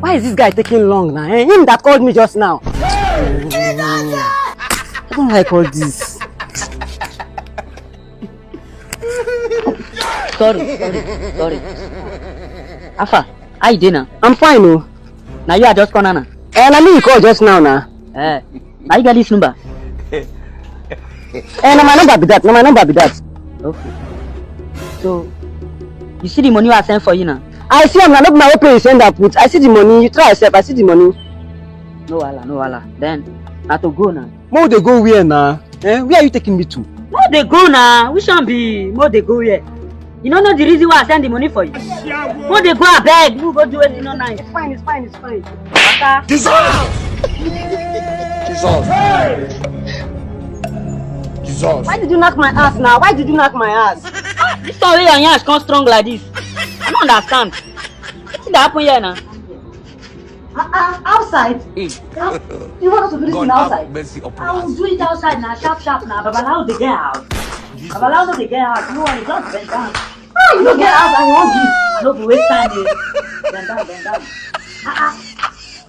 Why is this guy taking long now? Eh? Him that called me just now. I don't like all this. Sorry. Afa, how you doing now? I'm fine, oh. Now you are just corner now. And I mean you called just now. Now you got this number. No, my number be that. Okay. So, you see the money I sent for you now? I see I'm not my open you send that put. I see the money. You try yourself. I see the money. No wala. Then, I to go now. More they go where now? Where are you taking me to? More they go now. We shall be more they go here. You don't know the reason why I send the money for you. More they go beg. You go do it. You know now. It's fine. Jesus. Why did you knock my ass now? This story your hands come strong like this. I don't understand. What's that happen here now? Outside? You want us to do this outside? I will do it outside now, sharp now. Babalawo they get out. No one is just bend down. You don't get out and you won't give. I don't go waste time there. Bend down.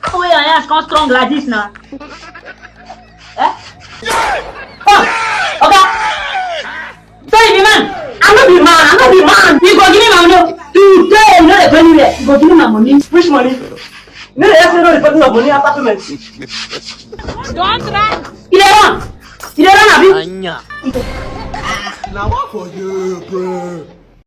How your hands come strong like this now? Okay. Sorry, man. I'm not the man. You go give me my money. Today, you know the penny there. You go give me my money. Which money? No, they say no, the person of money after payment. Don't run. You don't run, Abi. Now what for you, bro?